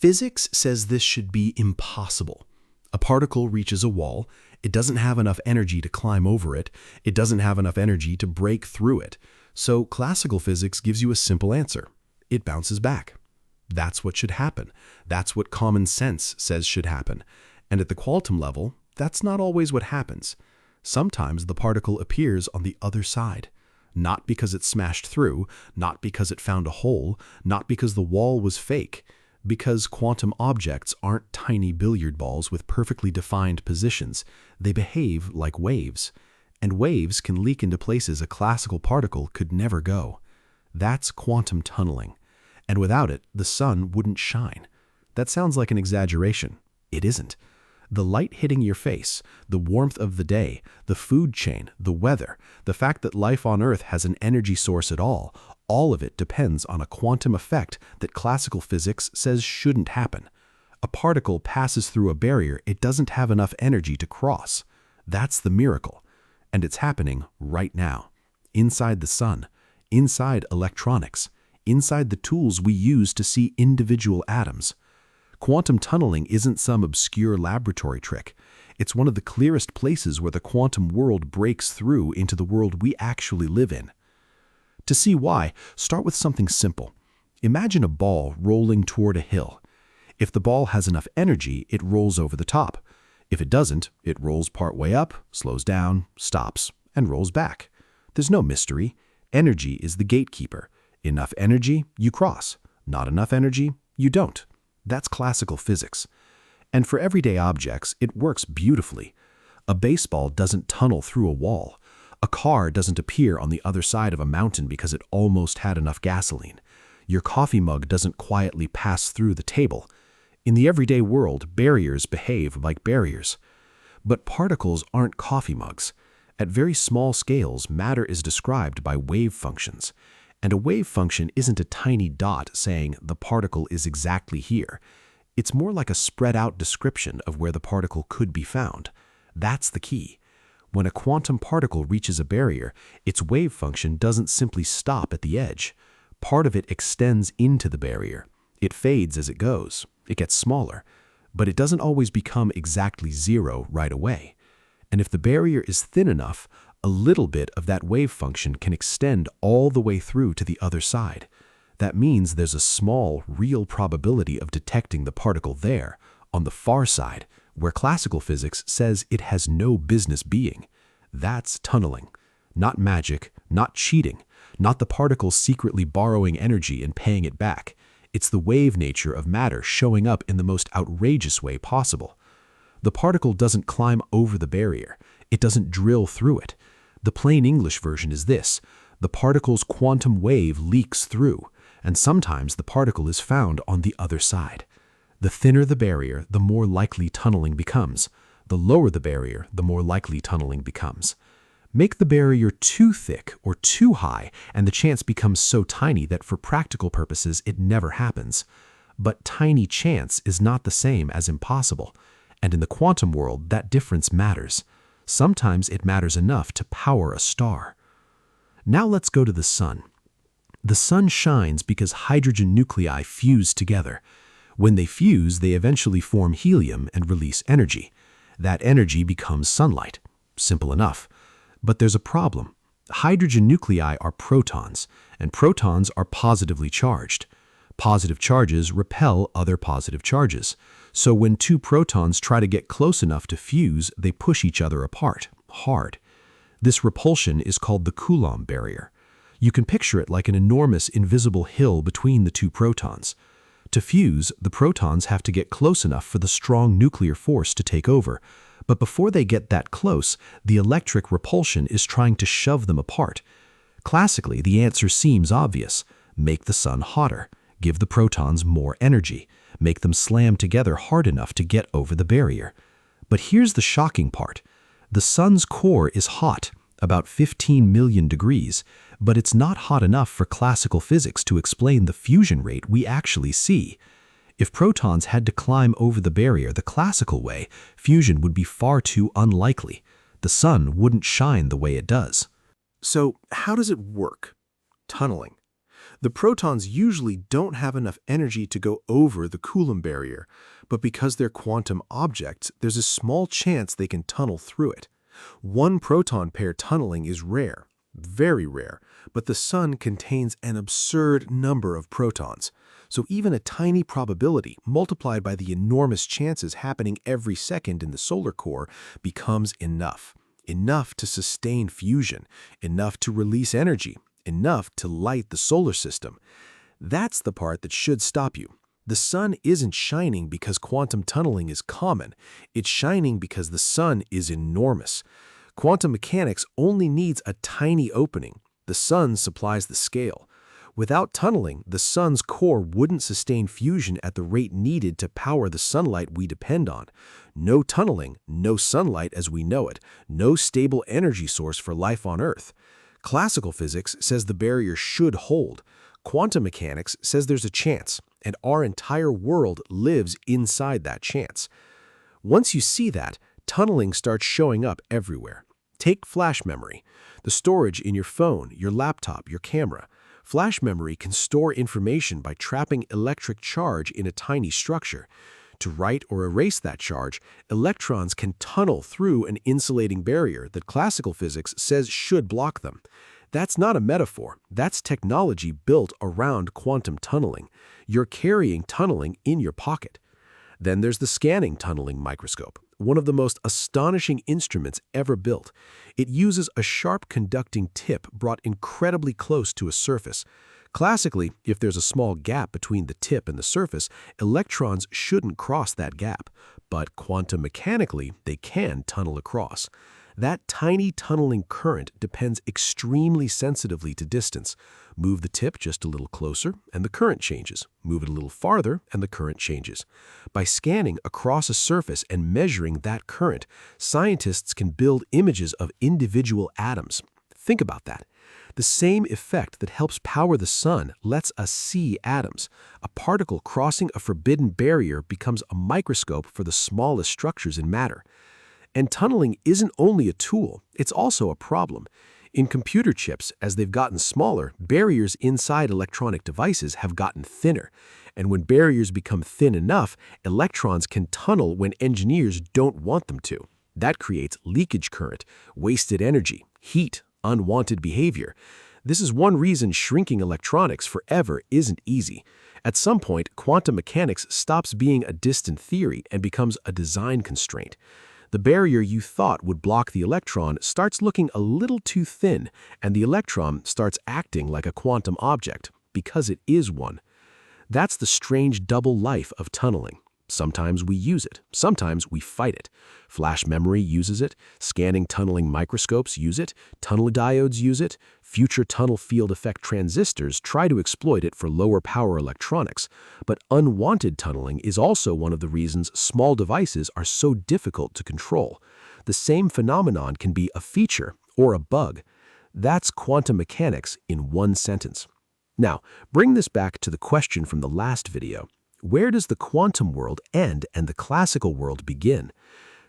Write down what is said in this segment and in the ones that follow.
Physics says this should be impossible. A particle reaches a wall, it doesn't have enough energy to climb over it, it doesn't have enough energy to break through it. So classical physics gives you a simple answer. It bounces back. That's what should happen. That's what common sense says should happen. And at the quantum level, that's not always what happens. Sometimes the particle appears on the other side. Not because it smashed through, not because it found a hole, not because the wall was fake, because quantum objects aren't tiny billiard balls with perfectly defined positions. They behave like waves. And waves can leak into places a classical particle could never go. That's quantum tunneling. And without it, the sun wouldn't shine. That sounds like an exaggeration. It isn't. The light hitting your face, the warmth of the day, the food chain, the weather, the fact that life on Earth has an energy source at all of it depends on a quantum effect that classical physics says shouldn't happen. A particle passes through a barrier it doesn't have enough energy to cross. That's the miracle. And it's happening right now. Inside the sun, inside electronics, inside the tools we use to see individual atoms. Quantum tunneling isn't some obscure laboratory trick. It's one of the clearest places where the quantum world breaks through into the world we actually live in. To see why, start with something simple. Imagine a ball rolling toward a hill. If the ball has enough energy, it rolls over the top. If it doesn't, it rolls part way up, slows down, stops, and rolls back. There's no mystery. Energy is the gatekeeper. Enough energy, you cross. Not enough energy, you don't. That's classical physics. And for everyday objects, it works beautifully. A baseball doesn't tunnel through a wall. A car doesn't appear on the other side of a mountain because it almost had enough gasoline. Your coffee mug doesn't quietly pass through the table. In the everyday world, barriers behave like barriers. But particles aren't coffee mugs. At very small scales, matter is described by wave functions. And a wave function isn't a tiny dot saying the particle is exactly here. It's more like a spread-out description of where the particle could be found. That's the key. When a quantum particle reaches a barrier, its wave function doesn't simply stop at the edge. Part of it extends into the barrier. It fades as it goes. It gets smaller. But it doesn't always become exactly zero right away. And if the barrier is thin enough, a little bit of that wave function can extend all the way through to the other side. That means there's a small, real probability of detecting the particle there, on the far side, where classical physics says it has no business being. That's tunneling. Not magic, not cheating, not the particle secretly borrowing energy and paying it back. It's the wave nature of matter showing up in the most outrageous way possible. The particle doesn't climb over the barrier. It doesn't drill through it. The plain English version is this: the particle's quantum wave leaks through, and sometimes the particle is found on the other side. The thinner the barrier, the more likely tunneling becomes. The lower the barrier, the more likely tunneling becomes. Make the barrier too thick or too high, and the chance becomes so tiny that for practical purposes it never happens. But tiny chance is not the same as impossible, and in the quantum world that difference matters. Sometimes it matters enough to power a star. Now let's go to the sun. The sun shines because hydrogen nuclei fuse together. When they fuse, they eventually form helium and release energy. That energy becomes sunlight. Simple enough. But there's a problem. Hydrogen nuclei are protons, and protons are positively charged. Positive charges repel other positive charges. So when two protons try to get close enough to fuse, they push each other apart, hard. This repulsion is called the Coulomb barrier. You can picture it like an enormous invisible hill between the two protons. To fuse, the protons have to get close enough for the strong nuclear force to take over. But before they get that close, the electric repulsion is trying to shove them apart. Classically, the answer seems obvious. Make the sun hotter. Give the protons more energy. Make them slam together hard enough to get over the barrier. But here's the shocking part. The sun's core is hot, about 15 million degrees, but it's not hot enough for classical physics to explain the fusion rate we actually see. If protons had to climb over the barrier the classical way, fusion would be far too unlikely. The sun wouldn't shine the way it does. So how does it work? Tunneling. The protons usually don't have enough energy to go over the Coulomb barrier, but because they're quantum objects, there's a small chance they can tunnel through it. One proton pair tunneling is rare, very rare, but the Sun contains an absurd number of protons. So even a tiny probability multiplied by the enormous chances happening every second in the solar core becomes enough. Enough to sustain fusion, enough to release energy, enough to light the solar system. That's the part that should stop you. The Sun isn't shining because quantum tunneling is common. It's shining because the Sun is enormous. Quantum mechanics only needs a tiny opening. The Sun supplies the scale. Without tunneling, the Sun's core wouldn't sustain fusion at the rate needed to power the sunlight we depend on. No tunneling, no sunlight as we know it, no stable energy source for life on Earth. Classical physics says the barrier should hold. Quantum mechanics says there's a chance, and our entire world lives inside that chance. Once you see that, tunneling starts showing up everywhere. Take flash memory, the storage in your phone, your laptop, your camera. Flash memory can store information by trapping electric charge in a tiny structure. To write or erase that charge, electrons can tunnel through an insulating barrier that classical physics says should block them. That's not a metaphor. That's technology built around quantum tunneling. You're carrying tunneling in your pocket. Then there's the scanning tunneling microscope, one of the most astonishing instruments ever built. It uses a sharp conducting tip brought incredibly close to a surface. Classically, if there's a small gap between the tip and the surface, electrons shouldn't cross that gap. But quantum mechanically, they can tunnel across. That tiny tunneling current depends extremely sensitively to distance. Move the tip just a little closer, and the current changes. Move it a little farther, and the current changes. By scanning across a surface and measuring that current, scientists can build images of individual atoms. Think about that. The same effect that helps power the Sun lets us see atoms. A particle crossing a forbidden barrier becomes a microscope for the smallest structures in matter. And tunneling isn't only a tool, it's also a problem. In computer chips, as they've gotten smaller, barriers inside electronic devices have gotten thinner. And when barriers become thin enough, electrons can tunnel when engineers don't want them to. That creates leakage current, wasted energy, heat, unwanted behavior. This is one reason shrinking electronics forever isn't easy. At some point, quantum mechanics stops being a distant theory and becomes a design constraint. The barrier you thought would block the electron starts looking a little too thin, and the electron starts acting like a quantum object, because it is one. That's the strange double life of tunneling. Sometimes we use it, sometimes we fight it. Flash memory uses it, scanning tunneling microscopes use it, tunnel diodes use it, future tunnel field effect transistors try to exploit it for lower power electronics. But unwanted tunneling is also one of the reasons small devices are so difficult to control. The same phenomenon can be a feature or a bug. That's quantum mechanics in one sentence. Now, bring this back to the question from the last video. Where does the quantum world end and the classical world begin?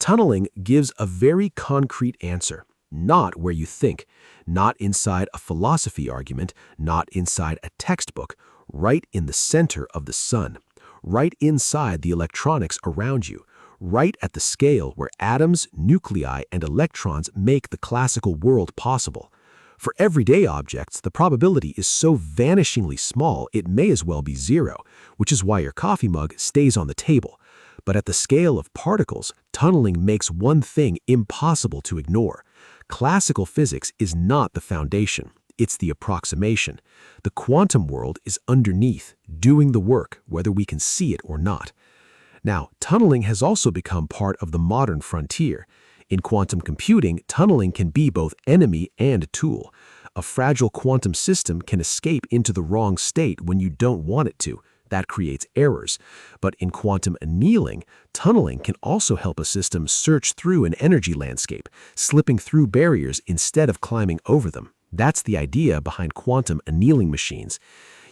Tunneling gives a very concrete answer. Not where you think, not inside a philosophy argument, not inside a textbook, right in the center of the Sun, right inside the electronics around you, right at the scale where atoms, nuclei, and electrons make the classical world possible. For everyday objects, the probability is so vanishingly small it may as well be zero, which is why your coffee mug stays on the table. But at the scale of particles, tunneling makes one thing impossible to ignore. Classical physics is not the foundation, it's the approximation. The quantum world is underneath, doing the work, whether we can see it or not. Now, tunneling has also become part of the modern frontier. In quantum computing, tunneling can be both enemy and tool. A fragile quantum system can escape into the wrong state when you don't want it to. That creates errors. But in quantum annealing, tunneling can also help a system search through an energy landscape, slipping through barriers instead of climbing over them. That's the idea behind quantum annealing machines.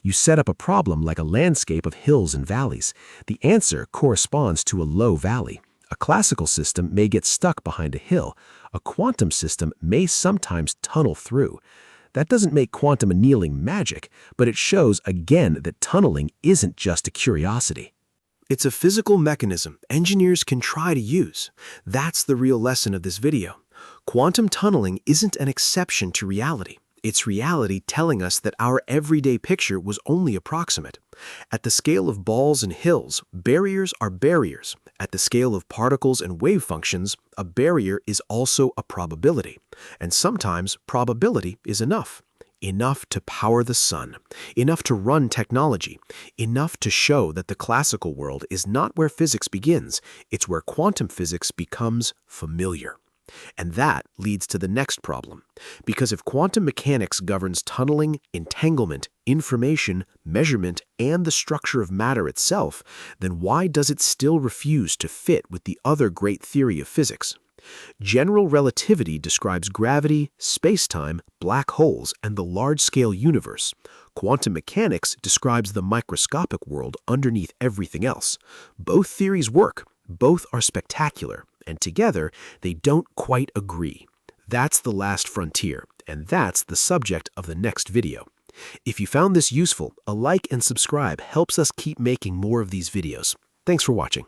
You set up a problem like a landscape of hills and valleys. The answer corresponds to a low valley. A classical system may get stuck behind a hill. A quantum system may sometimes tunnel through. That doesn't make quantum annealing magic, but it shows again that tunneling isn't just a curiosity. It's a physical mechanism engineers can try to use. That's the real lesson of this video. Quantum tunneling isn't an exception to reality. It's reality telling us that our everyday picture was only approximate. At the scale of balls and hills, barriers are barriers. At the scale of particles and wave functions, a barrier is also a probability. And sometimes probability is enough. Enough to power the sun, enough to run technology, enough to show that the classical world is not where physics begins, it's where quantum physics becomes familiar. And that leads to the next problem. Because if quantum mechanics governs tunneling, entanglement, information, measurement, and the structure of matter itself, then why does it still refuse to fit with the other great theory of physics? General relativity describes gravity, space-time, black holes, and the large-scale universe. Quantum mechanics describes the microscopic world underneath everything else. Both theories work, both are spectacular, and together they don't quite agree. That's the last frontier, and that's the subject of the next video. If you found this useful, a like and subscribe helps us keep making more of these videos. Thanks for watching.